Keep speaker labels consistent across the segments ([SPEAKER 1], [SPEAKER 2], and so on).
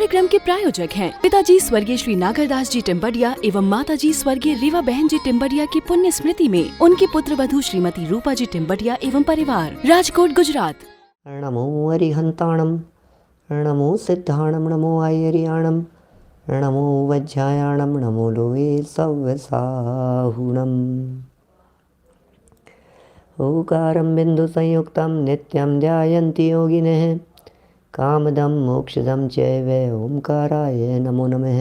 [SPEAKER 1] कार्यक्रम के प्रायोजक हैं पिताजी स्वर्गीय श्री नागरदास जी टिम्बडिया एवं माताजी स्वर्गीय रीवा बहन जी टिम्बडिया की पुण्य स्मृति में उनकी पुत्र वधू श्रीमती रूपा जी टिम्बडिया एवं परिवार, राजकोट, गुजरात।
[SPEAKER 2] नमो अरिहंताणम, नमो सिद्धाणम, नमो आयरियाणम, नमो वज्रायाणम, नमो लोवे सव्यसाहुणम। ओकारं बिंदु संयुक्तं नित्यं ध्यायन्ति योगिनः, कामदं मोक्षदं चैव ओंकाराय नमो नमः।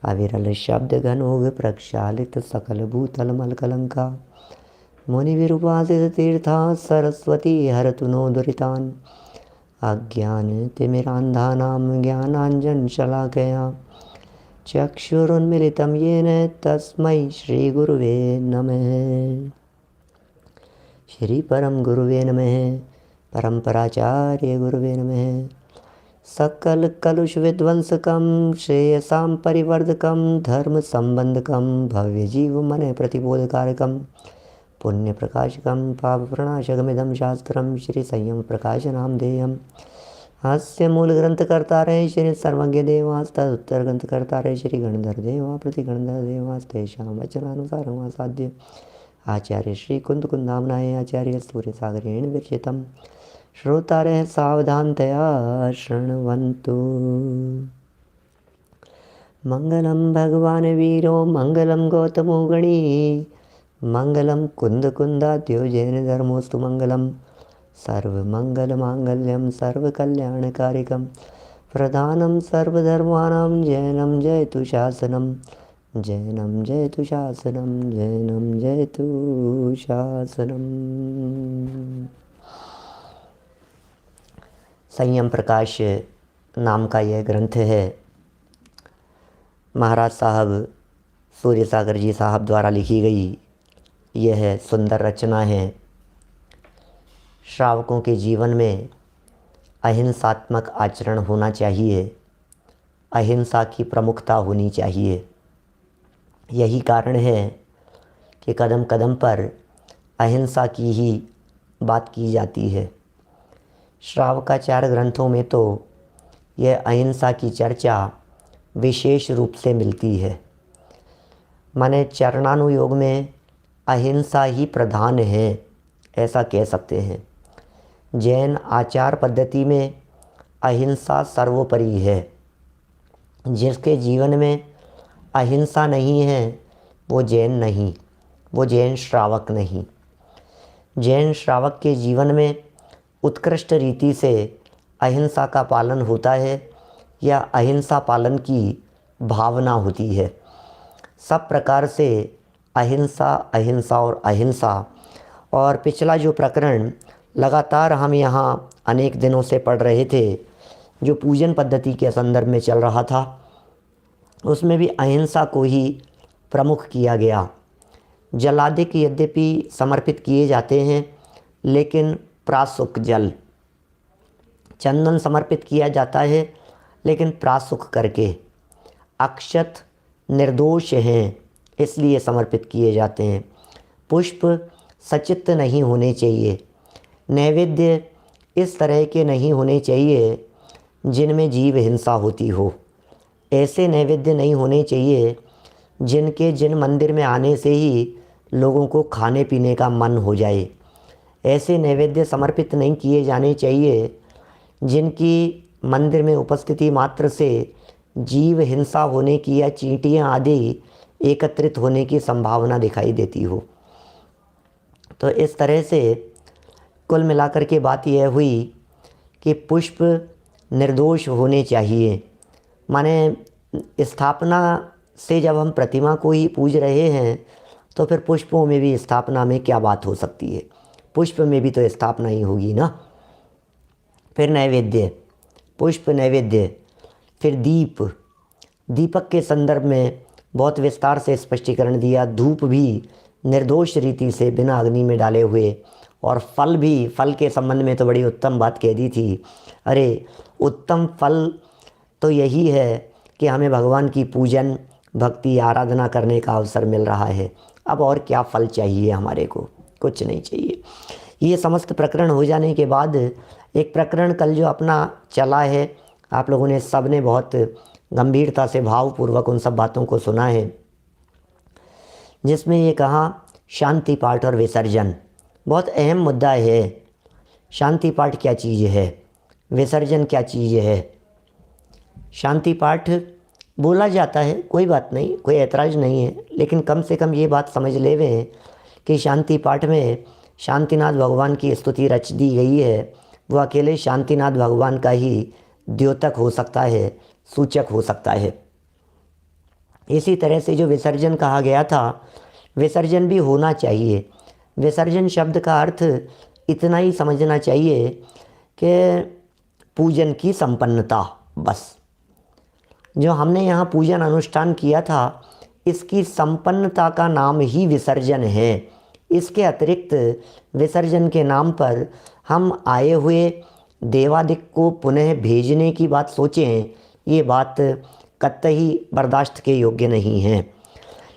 [SPEAKER 2] अविरल शब्द घनोग प्रक्षालित सकल भूतल मलकलंका, मुनिविरुपासित तीर्था सरस्वती हरतु नो दुरितान्। अज्ञान तिमिरान्धानां ज्ञानाञ्जन शलाकया चक्षुरुन्मिलितं येन तस्मै श्रीगुरुवे नमः। श्री परम गुरुवे नमः, परम्पराचार्य गुरुवे नमः। सकल कलुष विध्वंसकं श्रेयसां परिवर्धकं धर्म संबंधकं भव्य जीव मन प्रतिबोधकारकं पुण्य प्रकाशकं पाप प्रणाशकमिदं शास्त्रं श्री संयम प्रकाश नामधेयम्। हास्य मूल ग्रंथकर्ता रहे श्री सर्वज्ञ देवास्तद उत्तर ग्रंथकर्ता रहे श्री गणधर देवा प्रति गणधर देवास्तेषां वचनानुसारं साध्य आचार्य श्री कुंद कुंदामनाय आचार्य सूर्य सागरेण विरचितम्। श्रोतारः सावधानतया शृण्वन्तु। मंगलम भगवान वीरो मंगलम गौतमो गणी, मंगलम कुंद कुंदाद्यो जैन धर्मोस्तु मंगलम। सर्वमंगल मांगल्यम सर्वकल्याणकारिकम प्रधानम सर्वधर्माणां जैनम जयतु शासनम, जैनम जयतु शासनम, जैनम जयतु शासनम। संयम प्रकाश नाम का यह ग्रंथ है। महाराज साहब सूर्य सागर जी साहब द्वारा लिखी गई यह सुंदर रचना है। श्रावकों के जीवन में अहिंसात्मक आचरण होना चाहिए, अहिंसा की प्रमुखता होनी चाहिए। यही कारण है कि कदम कदम पर अहिंसा की ही बात की जाती है। श्रावकाचार ग्रंथों में तो यह अहिंसा की चर्चा विशेष रूप से मिलती है। माने चरणानुयोग में अहिंसा ही प्रधान है, ऐसा कह सकते हैं। जैन आचार पद्धति में अहिंसा सर्वोपरि है। जिसके जीवन में अहिंसा नहीं है वो जैन नहीं, वो जैन श्रावक नहीं। जैन श्रावक के जीवन में उत्कृष्ट रीति से अहिंसा का पालन होता है या अहिंसा पालन की भावना होती है। सब प्रकार से अहिंसा, अहिंसा और अहिंसा। और पिछला जो प्रकरण लगातार हम यहाँ अनेक दिनों से पढ़ रहे थे, जो पूजन पद्धति के संदर्भ में चल रहा था, उसमें भी अहिंसा को ही प्रमुख किया गया। जलादिक यद्यपि समर्पित किए जाते हैं, लेकिन प्रासुक जल, चंदन समर्पित किया जाता है लेकिन प्रासुक करके। अक्षत निर्दोष हैं इसलिए समर्पित किए जाते हैं। पुष्प सचित्त नहीं होने चाहिए। नैवेद्य इस तरह के नहीं होने चाहिए जिनमें जीव हिंसा होती हो। ऐसे नैवेद्य नहीं होने चाहिए जिन मंदिर में आने से ही लोगों को खाने पीने का मन हो जाए। ऐसे नैवेद्य समर्पित नहीं किए जाने चाहिए जिनकी मंदिर में उपस्थिति मात्र से जीव हिंसा होने की या चींटियाँ आदि एकत्रित होने की संभावना दिखाई देती हो। तो इस तरह से कुल मिलाकर के बात यह हुई कि पुष्प निर्दोष होने चाहिए। माने स्थापना से जब हम प्रतिमा को ही पूज रहे हैं तो फिर पुष्पों में भी स्थापना में क्या बात हो सकती है। पुष्प में भी तो स्थापना ही होगी ना। फिर नैवेद्य, पुष्प नैवेद्य, फिर दीप, दीपक के संदर्भ में बहुत विस्तार से स्पष्टीकरण दिया। धूप भी निर्दोष रीति से बिना अग्नि में डाले हुए, और फल भी, फल के संबंध में तो बड़ी उत्तम बात कह दी थी। अरे उत्तम फल तो यही है कि हमें भगवान की पूजन, भक्ति, आराधना करने का अवसर मिल रहा है। अब और क्या फल चाहिए हमारे को, कुछ नहीं चाहिए। ये समस्त प्रकरण हो जाने के बाद एक प्रकरण कल जो अपना चला है आप लोगों ने सब ने बहुत गंभीरता से भावपूर्वक उन सब बातों को सुना है, जिसमें ये कहा शांति पाठ और विसर्जन बहुत अहम मुद्दा है। शांति पाठ क्या चीज़ है, विसर्जन क्या चीज़ है। शांति पाठ बोला जाता है, कोई बात नहीं, कोई ऐतराज़ नहीं है, लेकिन कम से कम ये बात समझ ले वे कि शांति पाठ में शांतिनाथ भगवान की स्तुति रच दी गई है। वो अकेले शांतिनाथ भगवान का ही द्योतक हो सकता है, सूचक हो सकता है। इसी तरह से जो विसर्जन कहा गया था, विसर्जन भी होना चाहिए। विसर्जन शब्द का अर्थ इतना ही समझना चाहिए कि पूजन की संपन्नता, बस। जो हमने यहाँ पूजन अनुष्ठान किया था, इसकी संपन्नता का नाम ही विसर्जन है। इसके अतिरिक्त विसर्जन के नाम पर हम आए हुए देवादिक को पुनः भेजने की बात सोचें, ये बात कतई बर्दाश्त के योग्य नहीं है।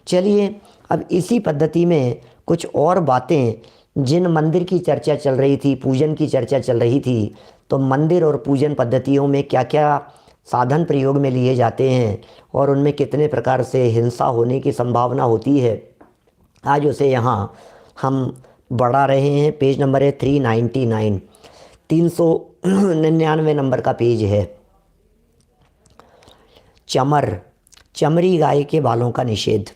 [SPEAKER 2] चलिए अब इसी पद्धति में कुछ और बातें, जिन मंदिर की चर्चा चल रही थी, पूजन की चर्चा चल रही थी, तो मंदिर और पूजन पद्धतियों में क्या क्या साधन प्रयोग में लिए जाते हैं और उनमें कितने प्रकार से हिंसा होने की संभावना होती है, आज उसे यहाँ हम बढ़ा रहे हैं। पेज नंबर है 399, 399 नंबर का पेज है। चमर, चमरी गाय के बालों का निषेध।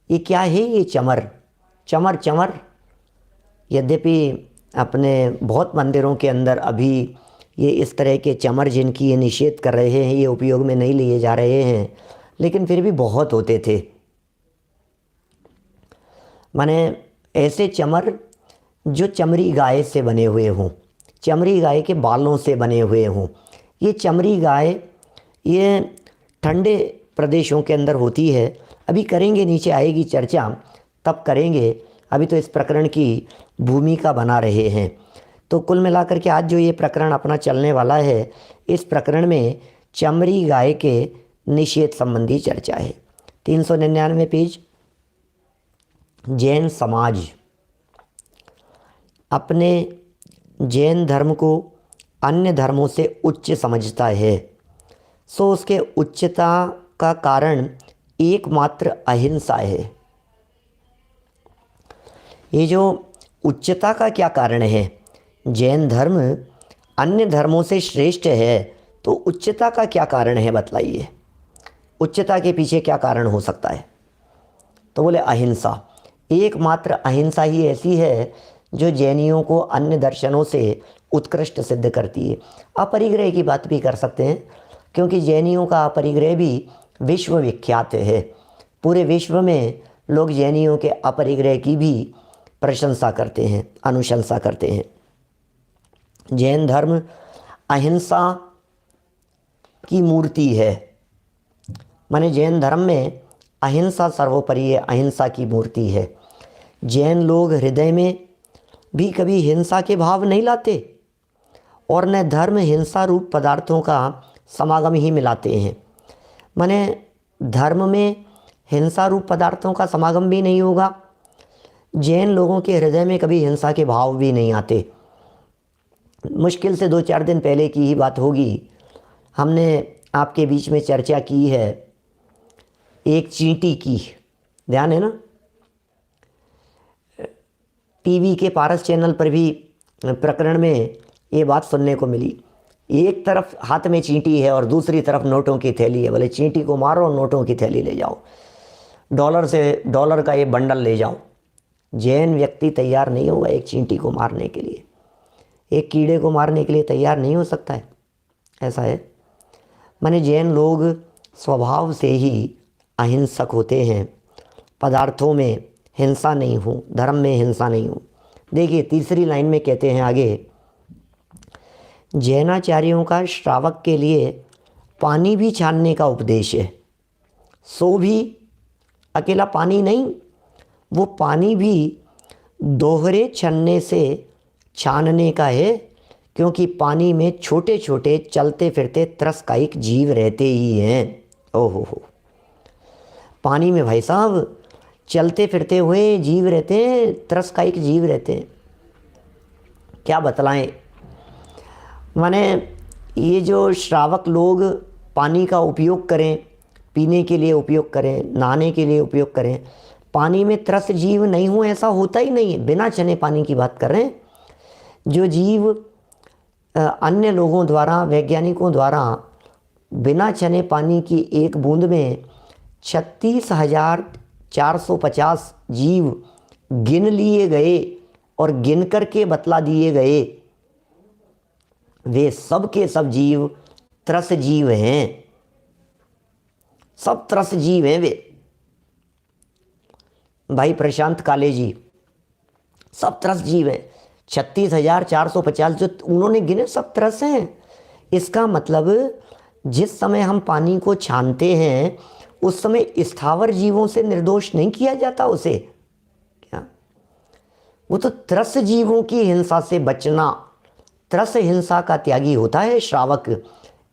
[SPEAKER 2] ये क्या है ये चमर, चमर चमर? यद्यपि अपने बहुत मंदिरों के अंदर अभी ये इस तरह के चमर जिनकी ये निषेध कर रहे हैं, ये उपयोग में नहीं लिए जा रहे हैं, लेकिन फिर भी बहुत होते थे। माने ऐसे चमर जो चमरी गाय से बने हुए हों, चमरी गाय के बालों से बने हुए हों। ये चमरी गाय ये ठंडे प्रदेशों के अंदर होती है। अभी करेंगे, नीचे आएगी चर्चा, तब करेंगे। अभी तो इस प्रकरण की भूमिका बना रहे हैं। तो कुल मिलाकर के आज जो ये प्रकरण अपना चलने वाला है, इस प्रकरण में चमरी गाय के निषेध संबंधी चर्चा है। 399 पेज। जैन समाज अपने जैन धर्म को अन्य धर्मों से उच्च समझता है, सो उसके उच्चता का कारण एकमात्र अहिंसा है। ये जो उच्चता का क्या कारण है, जैन धर्म अन्य धर्मों से श्रेष्ठ है, तो उच्चता का क्या कारण है बतलाइए। उच्चता के पीछे क्या कारण हो सकता है? तो बोले अहिंसा। एकमात्र अहिंसा ही ऐसी है जो जैनियों को अन्य दर्शनों से उत्कृष्ट सिद्ध करती है। अपरिग्रह की बात भी कर सकते हैं, क्योंकि जैनियों का अपरिग्रह भी विश्व विख्यात है। पूरे विश्व में लोग जैनियों के अपरिग्रह की भी प्रशंसा करते हैं, अनुशंसा करते हैं। जैन धर्म अहिंसा की मूर्ति है। माने जैन धर्म में अहिंसा सर्वोपरि है, अहिंसा की मूर्ति है। जैन लोग हृदय में भी कभी हिंसा के भाव नहीं लाते और न धर्म हिंसा रूप पदार्थों का समागम ही मिलाते हैं। माने धर्म में हिंसा रूप पदार्थों का समागम भी नहीं होगा, जैन लोगों के हृदय में कभी हिंसा के भाव भी नहीं आते। मुश्किल से 2-4 दिन पहले की ही बात होगी, हमने आपके बीच में चर्चा की है एक चींटी की, ध्यान है ना? टीवी के पारस चैनल पर भी प्रकरण में ये बात सुनने को मिली। एक तरफ हाथ में चींटी है और दूसरी तरफ नोटों की थैली है। बोले चींटी को मारो और नोटों की थैली ले जाओ, डॉलर का ये बंडल ले जाओ। जैन व्यक्ति तैयार नहीं होगा एक चींटी को मारने के लिए, एक कीड़े को मारने के लिए तैयार नहीं हो सकता है। ऐसा है। माने जैन लोग स्वभाव से ही अहिंसक होते हैं। पदार्थों में हिंसा नहीं हो, धर्म में हिंसा नहीं हो। देखिए तीसरी लाइन में कहते हैं आगे, जैनाचार्यों का श्रावक के लिए पानी भी छानने का उपदेश है। सो भी अकेला पानी नहीं, वो पानी भी दोहरे छन्ने से छानने का है, क्योंकि पानी में छोटे छोटे चलते फिरते त्रस्कायिक जीव रहते ही हैं। ओहो हो, पानी में भाई साहब चलते फिरते हुए जीव रहते हैं, त्रस्कायिक जीव रहते हैं। क्या बतलाएं। माने ये जो श्रावक लोग पानी का उपयोग करें, पीने के लिए उपयोग करें, नहाने के लिए उपयोग करें, पानी में त्रस्त जीव नहीं हो ऐसा होता ही नहीं है। बिना छने पानी की बात कर रहे हैं। जो जीव अन्य लोगों द्वारा, वैज्ञानिकों द्वारा बिना छने पानी की एक बूंद में 36,450 जीव गिन लिए गए और गिन करके बतला दिए गए, वे सब के सब जीव त्रस जीव हैं। सब त्रस जीव हैं वे। भाई प्रशांत काले जी, सब त्रस जीव हैं। 36,450 जो उन्होंने गिने सब त्रस हैं। इसका मतलब जिस समय हम पानी को छानते हैं उस समय स्थावर जीवों से निर्दोष नहीं किया जाता उसे। क्या वो तो त्रस जीवों की हिंसा से बचना, त्रस हिंसा का त्यागी होता है श्रावक।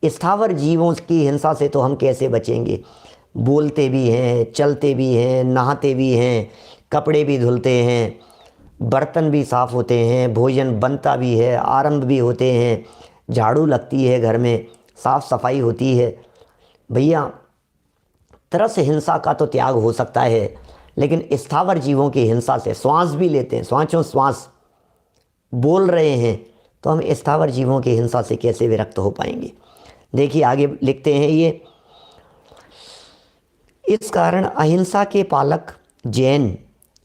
[SPEAKER 2] स्थावर जीवों की हिंसा से तो हम कैसे बचेंगे? बोलते भी हैं, चलते भी हैं, नहाते भी हैं, कपड़े भी धुलते हैं, बर्तन भी साफ होते हैं, भोजन बनता भी है, आरंभ भी होते हैं, झाड़ू लगती है, घर में साफ सफाई होती है। भैया त्रस हिंसा का तो त्याग हो सकता है, लेकिन स्थावर जीवों की हिंसा से, श्वास भी लेते हैं, श्वासों श्वास बोल रहे हैं, तो हम स्थावर जीवों की हिंसा से कैसे विरक्त हो पाएंगे? देखिए आगे लिखते हैं ये, इस कारण अहिंसा के पालक जैन,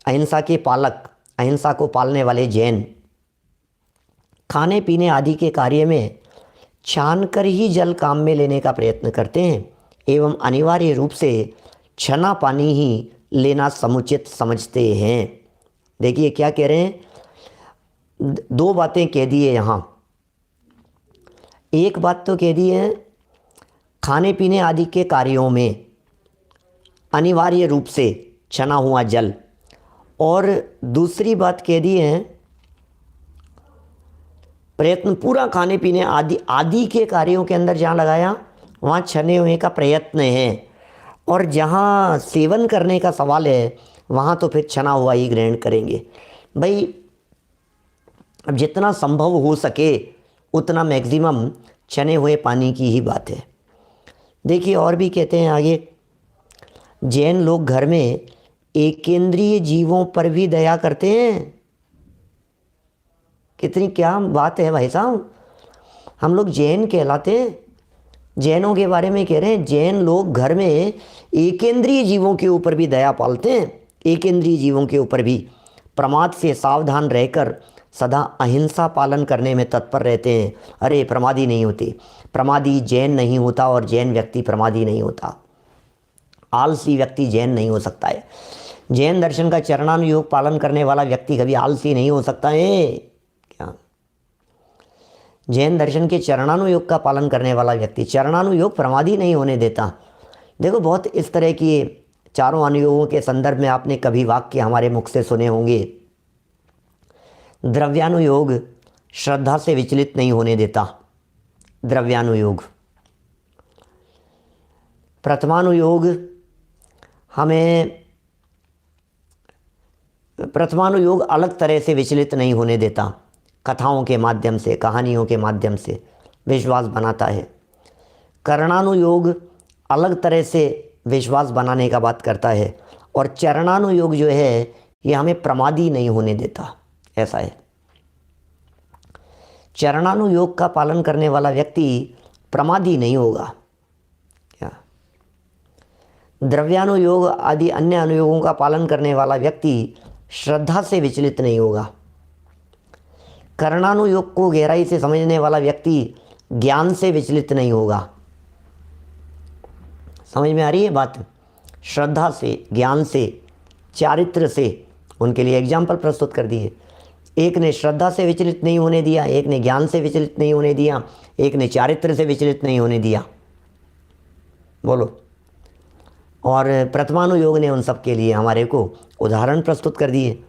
[SPEAKER 2] अहिंसा के पालक, अहिंसा को पालने वाले जैन खाने पीने आदि के कार्य में छान कर ही जल काम में लेने का प्रयत्न करते हैं एवं अनिवार्य रूप से छना पानी ही लेना समुचित समझते हैं। देखिए क्या कह रहे हैं, दो बातें कह दी है यहाँ। एक बात तो कह दी है खाने पीने आदि के कार्यों में अनिवार्य रूप से छना हुआ जल, और दूसरी बात कह दी है प्रयत्न पूरा खाने पीने आदि के कार्यों के अंदर जहाँ लगाया वहाँ छने हुए का प्रयत्न है, और जहाँ सेवन करने का सवाल है वहाँ तो फिर छना हुआ ही ग्रहण करेंगे। भाई अब जितना संभव हो सके उतना मैक्सिमम छने हुए पानी की ही बात है। देखिए और भी कहते हैं आगे, जैन लोग घर में एकेंद्रीय जीवों पर भी दया करते हैं। कितनी क्या बात है भाई साहब, हम लोग जैन कहलाते हैं। जैनों के बारे में कह रहे हैं, जैन लोग घर में एकेंद्रीय जीवों के ऊपर भी दया पालते हैं, एकेंद्रीय जीवों के ऊपर भी प्रमाद से सावधान रहकर सदा अहिंसा पालन करने में तत्पर रहते हैं। अरे प्रमादी नहीं होते, प्रमादी जैन नहीं होता और जैन व्यक्ति प्रमादी नहीं होता। आलसी व्यक्ति जैन नहीं हो सकता है। जैन दर्शन का चरणानुयोग पालन करने वाला व्यक्ति कभी आलसी नहीं हो सकता है। क्या जैन दर्शन के चरणानुयोग का पालन करने वाला व्यक्ति, चरणानुयोग प्रमादी नहीं होने देता। देखो बहुत इस तरह की चारों अनुयोगों के संदर्भ में आपने कभी वाक्य हमारे मुख से सुने होंगे। द्रव्यानुयोग श्रद्धा से विचलित नहीं होने देता, द्रव्यानुयोग। प्रथमानुयोग हमें, प्रथमानुयोग अलग तरह से विचलित नहीं होने देता, कथाओं के माध्यम से, कहानियों के माध्यम से विश्वास बनाता है। करणानुयोग अलग तरह से विश्वास बनाने का बात करता है, और चरणानुयोग जो है ये हमें प्रमादी नहीं होने देता, ऐसा है। चरणानुयोग का पालन करने वाला व्यक्ति प्रमादी नहीं होगा। क्या द्रव्यानुयोग आदि अन्य अनुयोगों का पालन करने वाला व्यक्ति श्रद्धा से विचलित नहीं होगा। करणानुयोग को गहराई से समझने वाला व्यक्ति ज्ञान से विचलित नहीं होगा। समझ में आ रही है बात? श्रद्धा से, ज्ञान से, चारित्र से, उनके लिए एग्जाम्पल प्रस्तुत कर दिए। एक ने श्रद्धा से विचलित नहीं होने दिया, एक ने ज्ञान से विचलित नहीं होने दिया, एक ने चारित्र से विचलित नहीं होने दिया। बोलो। और प्रथमानुयोग ने उन सब के लिए हमारे को उदाहरण प्रस्तुत कर दिए।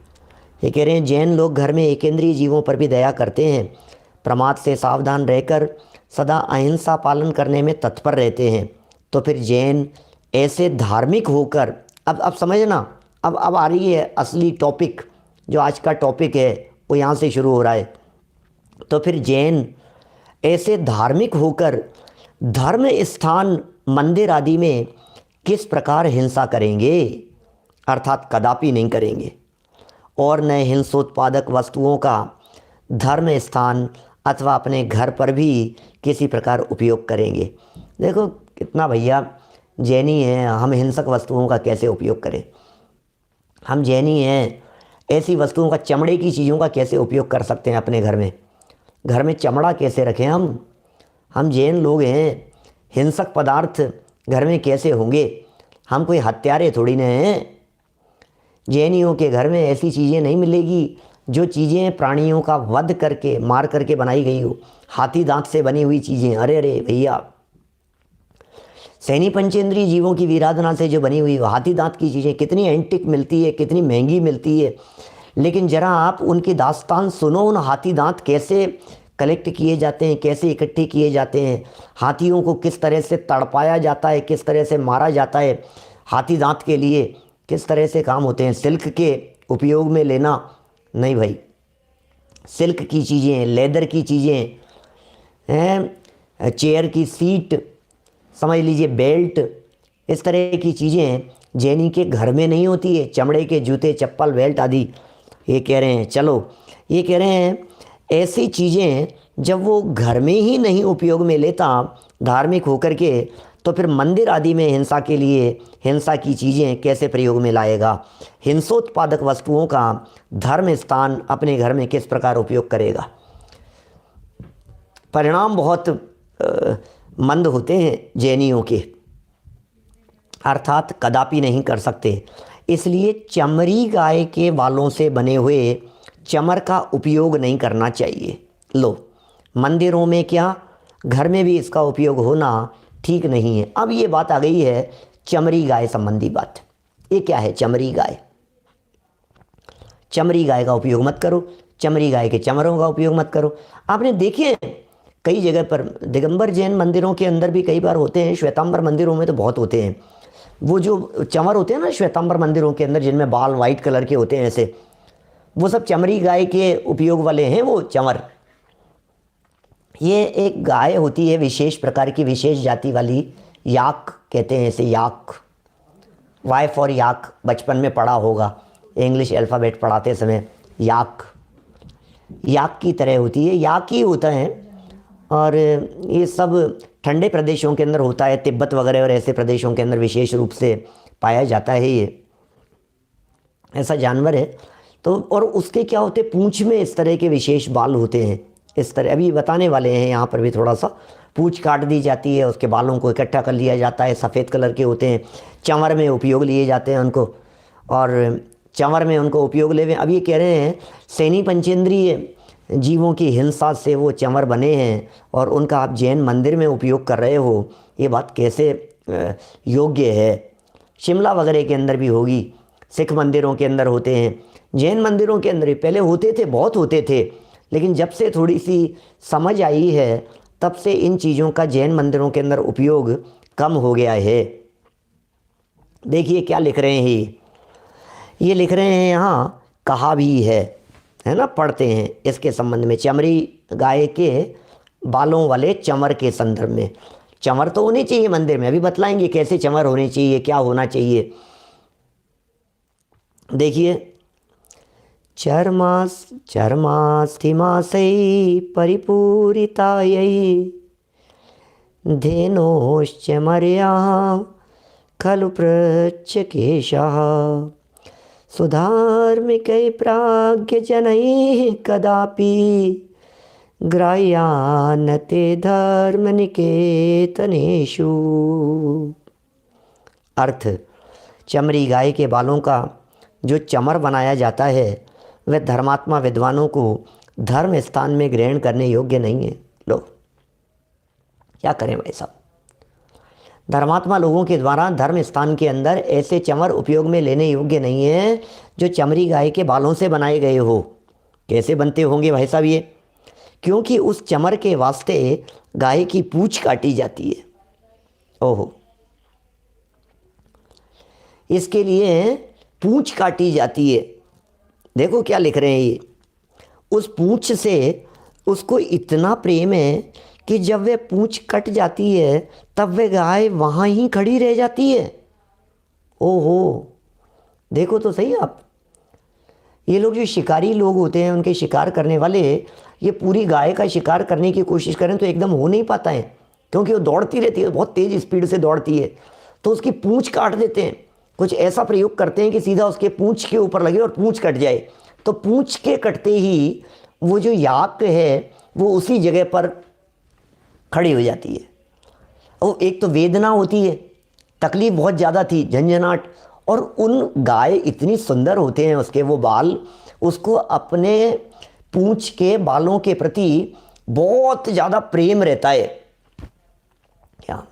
[SPEAKER 2] ये कह रहे हैं जैन लोग घर में एकेंद्रीय जीवों पर भी दया करते हैं, प्रमाद से सावधान रहकर सदा अहिंसा पालन करने में तत्पर रहते हैं। तो फिर जैन ऐसे धार्मिक होकर, अब समझना, अब आ रही है असली टॉपिक, जो आज का टॉपिक है वो यहाँ से शुरू हो रहा है। तो फिर जैन ऐसे धार्मिक होकर धर्म स्थान मंदिर आदि में किस प्रकार हिंसा करेंगे, अर्थात कदापि नहीं करेंगे, और न हिंसोत्पादक वस्तुओं का धर्म स्थान अथवा अपने घर पर भी किसी प्रकार उपयोग करेंगे। देखो कितना भैया जैनी हैं, हम हिंसक वस्तुओं का कैसे उपयोग करें? हम जैनी हैं, ऐसी वस्तुओं का, चमड़े की चीज़ों का कैसे उपयोग कर सकते हैं अपने घर में? घर में चमड़ा कैसे रखें हम जैन लोग हैं, हिंसक पदार्थ घर में कैसे होंगे? हम कोई हत्यारे थोड़ी न हैं। जैनियों के घर में ऐसी चीज़ें नहीं मिलेगी जो चीज़ें प्राणियों का वध करके, मार करके बनाई गई हो। हाथी दांत से बनी हुई चीज़ें, अरे अरे भैया, सैनी पंचेंद्रीय जीवों की वीराधना से जो बनी हुई हो, हाथी दांत की चीज़ें कितनी एंटिक मिलती है, कितनी महंगी मिलती है। लेकिन ज़रा आप उनकी दास्तान सुनो, उन हाथी दांत कैसे कलेक्ट किए जाते हैं, कैसे इकट्ठे किए जाते हैं, हाथियों को किस तरह से तड़पाया जाता है, किस तरह से मारा जाता है, हाथी दांत के लिए किस तरह से काम होते हैं। सिल्क के उपयोग में लेना नहीं भाई, सिल्क की चीज़ें, लेदर की चीज़ें हैं, चेयर की सीट, समझ लीजिए बेल्ट, इस तरह की चीज़ें जैनी के घर में नहीं होती है। चमड़े के जूते, चप्पल, बेल्ट आदि ये कह रहे हैं। चलो ये कह रहे हैं ऐसी चीज़ें जब वो घर में ही नहीं उपयोग में लेता धार्मिक होकर के, तो फिर मंदिर आदि में हिंसा के लिए, हिंसा की चीज़ें कैसे प्रयोग में लाएगा? हिंसोत्पादक वस्तुओं का धर्म स्थान अपने घर में किस प्रकार उपयोग करेगा? परिणाम बहुत मंद होते हैं जैनियों के, अर्थात कदापि नहीं कर सकते। इसलिए चमड़ी गाय के बालों से बने हुए चमर का उपयोग नहीं करना चाहिए। लो, मंदिरों में क्या, घर में भी इसका उपयोग होना ठीक नहीं है। अब ये बात आ गई है चमड़ी गाय संबंधी बात। ये क्या है चमड़ी गाय? चमड़ी गाय का उपयोग मत करो, चमड़ी गाय के चमरों का उपयोग मत करो। आपने देखे कई जगह पर दिगंबर जैन मंदिरों के अंदर भी कई बार होते हैं, श्वेतांबर मंदिरों में तो बहुत होते हैं। वो जो चमर होते हैं ना श्वेतांबर मंदिरों के अंदर, जिनमें बाल वाइट कलर के होते हैं ऐसे, वो सब चमड़ी गाय के उपयोग वाले हैं वो चमर। ये एक गाय होती है विशेष प्रकार की, विशेष जाति वाली, याक कहते हैं इसे, याक, वाई फॉर याक, बचपन में पढ़ा होगा इंग्लिश अल्फ़ाबेट पढ़ाते समय। याक याक की तरह होती है, याक ही होता है। और ये सब ठंडे प्रदेशों के अंदर होता है, तिब्बत वगैरह और ऐसे प्रदेशों के अंदर विशेष रूप से पाया जाता है ये ऐसा जानवर है। तो और उसके क्या होते, पूंछ में इस तरह के विशेष बाल होते हैं, इस तरह अभी बताने वाले हैं। यहाँ पर भी थोड़ा सा पूंछ काट दी जाती है, उसके बालों को इकट्ठा कर लिया जाता है, सफ़ेद कलर के होते हैं, चंवर में उपयोग लिए जाते हैं उनको, और चंवर में उनको उपयोग ले। अब ये कह रहे हैं सैनी पंचेंद्रीय जीवों की हिंसा से वो चंवर बने हैं और उनका आप जैन मंदिर में उपयोग कर रहे हो, ये बात कैसे योग्य है? शिमला वगैरह के अंदर भी होगी, सिख मंदिरों के अंदर होते हैं, जैन मंदिरों के अंदर भी पहले होते थे, बहुत होते थे, लेकिन जब से थोड़ी सी समझ आई है तब से इन चीज़ों का जैन मंदिरों के अंदर उपयोग कम हो गया है। देखिए क्या लिख रहे हैं, ये लिख रहे हैं यहाँ, कहा भी है ना, पढ़ते हैं इसके संबंध में, चमड़ी गाय के बालों वाले चमर के संदर्भ में। चमर तो होने चाहिए मंदिर में, अभी बतलाएंगे कैसे चमर होने चाहिए, क्या होना चाहिए। देखिए, चर्मास्थिमासै परिपूरितायै धेनोश्चमर्याः खलु पृच्छकेशः सुधार्मिकै प्राज्ञजनैः कदापि ग्राह्यान् ते धर्मनिकेतनेषु। अर्थ, चमड़ी गाय के बालों का जो चमर बनाया जाता है वह धर्मात्मा विद्वानों को धर्म स्थान में ग्रहण करने योग्य नहीं है। लो क्या करें भाई साहब, धर्मात्मा लोगों के द्वारा धर्म स्थान के अंदर ऐसे चमर उपयोग में लेने योग्य नहीं है जो चमड़ी गाय के बालों से बनाए गए हो। कैसे बनते होंगे भाई साहब ये? क्योंकि उस चमर के वास्ते गाय की पूंछ काटी जाती है। ओहो, इसके लिए पूंछ काटी जाती है। देखो क्या लिख रहे हैं ये, उस पूंछ से उसको इतना प्रेम है कि जब वे पूंछ कट जाती है तब वे गाय वहाँ ही खड़ी रह जाती है। ओहो, देखो तो सही आप, ये लोग जो शिकारी लोग होते हैं, उनके शिकार करने वाले, ये पूरी गाय का शिकार करने की कोशिश करें तो एकदम हो नहीं पाता है, क्योंकि वो दौड़ती रहती है, बहुत तेज़ स्पीड से दौड़ती है, तो उसकी पूंछ काट देते हैं। कुछ ऐसा प्रयोग करते हैं कि सीधा उसके पूंछ के ऊपर लगे और पूंछ कट जाए, तो पूंछ के कटते ही वो जो याक है वो उसी जगह पर खड़ी हो जाती है। और एक तो वेदना होती है, तकलीफ बहुत ज़्यादा थी, झंझनाट, और उन गाय इतनी सुंदर होते हैं उसके वो बाल, उसको अपने पूंछ के बालों के प्रति बहुत ज़्यादा प्रेम रहता है। क्या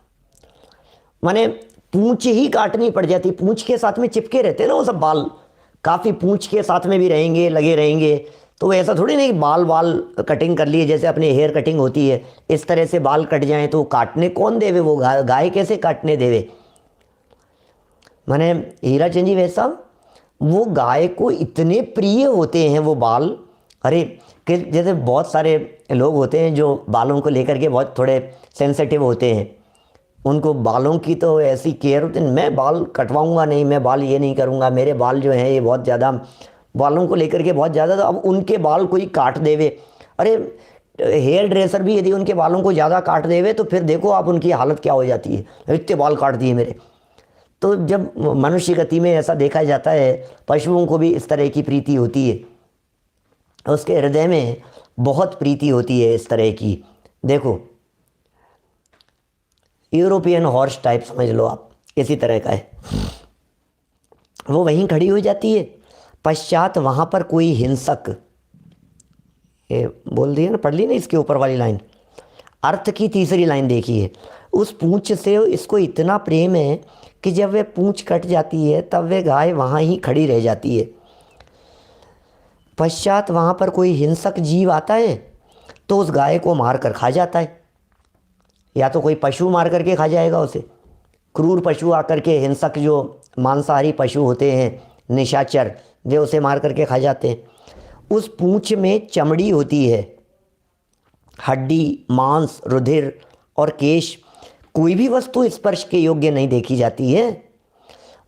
[SPEAKER 2] माने पूंछ ही काटनी पड़ जाती, पूंछ के साथ में चिपके रहते हैं ना वो सब बाल, काफ़ी पूंछ के साथ में भी रहेंगे, लगे रहेंगे। तो ऐसा थोड़ी नहीं बाल कटिंग कर लिए, जैसे अपने हेयर कटिंग होती है इस तरह से बाल कट जाएं तो काटने कौन देवे, वो गाय कैसे काटने देवे। माने हीराचंद जी वैसा वो गाय को इतने प्रिय होते हैं वो बाल, अरे कि जैसे बहुत सारे लोग होते हैं जो बालों को लेकर के बहुत थोड़े सेंसिटिव होते हैं, उनको बालों की तो ऐसी केयर होती है, मैं बाल कटवाऊंगा नहीं, मैं बाल ये नहीं करूंगा, मेरे बाल जो हैं ये बहुत ज़्यादा, बालों को लेकर के बहुत ज़्यादा, तो अब उनके बाल कोई काट देवे, अरे हेयर ड्रेसर भी यदि उनके बालों को ज़्यादा काट देवे तो फिर देखो आप उनकी हालत क्या हो जाती है, इतने बाल काट दिए मेरे। तो जब मनुष्य गति में ऐसा देखा जाता है, पशुओं को भी इस तरह की प्रीति होती है, उसके हृदय में बहुत प्रीति होती है इस तरह की। देखो यूरोपियन हॉर्स टाइप समझ लो आप, इसी तरह का है। वो वहीं खड़ी हो जाती है, पश्चात वहाँ पर कोई हिंसक, ये बोल दिया ना, पढ़ ली ना इसके ऊपर वाली लाइन, अर्थ की तीसरी लाइन देखिए, उस पूंछ से इसको इतना प्रेम है कि जब वे पूंछ कट जाती है तब वे गाय वहाँ ही खड़ी रह जाती है। पश्चात वहाँ पर कोई हिंसक जीव आता है तो उस गाय को मार कर खा जाता है, या तो कोई पशु मार करके खा जाएगा उसे, क्रूर पशु आकर के, हिंसक जो मांसाहारी पशु होते हैं, निशाचर, वे उसे मार करके खा जाते हैं। उस पूंछ में चमड़ी होती है, हड्डी, मांस, रुधिर और केश, कोई भी वस्तु स्पर्श के योग्य नहीं देखी जाती है।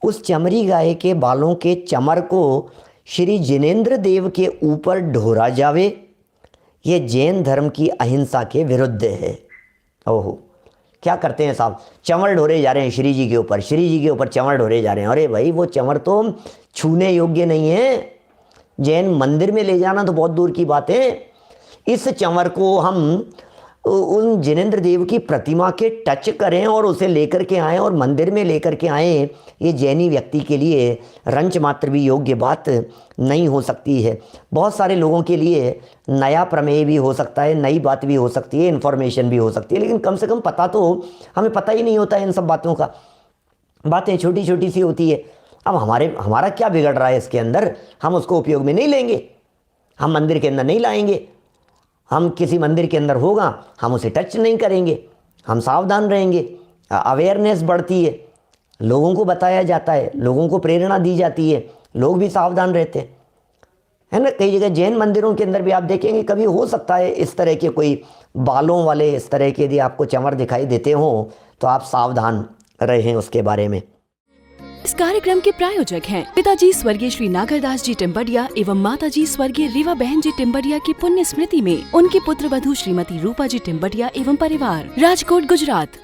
[SPEAKER 2] उस चमड़ी गाय के बालों के चमर को श्री जिनेंद्र देव के ऊपर ढोरा जावे, ये जैन धर्म की अहिंसा के विरुद्ध है। ओहो, क्या करते हैं साहब, चमर ढोरे जा रहे हैं श्री जी के ऊपर, श्री जी के ऊपर चमर ढोरे जा रहे हैं। अरे भाई वो चमर तो छूने योग्य नहीं है, जैन मंदिर में ले जाना तो बहुत दूर की बात है। इस चमर को हम उन जिनेंद्र देव की प्रतिमा के टच करें और उसे लेकर के आएँ और मंदिर में लेकर के आएँ, ये जैनी व्यक्ति के लिए रंच मात्र भी योग्य बात नहीं हो सकती है। बहुत सारे लोगों के लिए नया प्रमेय भी हो सकता है, नई बात भी हो सकती है, इन्फॉर्मेशन भी हो सकती है, लेकिन कम से कम पता तो हमें पता ही नहीं होता है इन सब बातों का। बातें छोटी छोटी सी होती है। अब हमारा क्या बिगड़ रहा है इसके अंदर, हम उसको उपयोग में नहीं लेंगे, हम मंदिर के अंदर नहीं लाएंगे, हम किसी मंदिर के अंदर होगा हम उसे टच नहीं करेंगे, हम सावधान रहेंगे। अवेयरनेस बढ़ती है, लोगों को बताया जाता है, लोगों को प्रेरणा दी जाती है, लोग भी सावधान रहते हैं, है ना। कई जगह जैन मंदिरों के अंदर भी आप देखेंगे, कभी हो सकता है इस तरह के कोई बालों वाले इस तरह के यदि आपको चमर दिखाई देते हों तो आप सावधान रहें उसके बारे में।
[SPEAKER 1] इस कार्यक्रम के प्रायोजक हैं पिताजी स्वर्गीय श्री नागरदास जी टिम्बडिया एवं माताजी स्वर्गीय रीवा बहन जी टिम्बडिया की पुण्य स्मृति में उनकी पुत्र वधू श्रीमती रूपा जी टिम्बडिया एवं परिवार, राजकोट, गुजरात।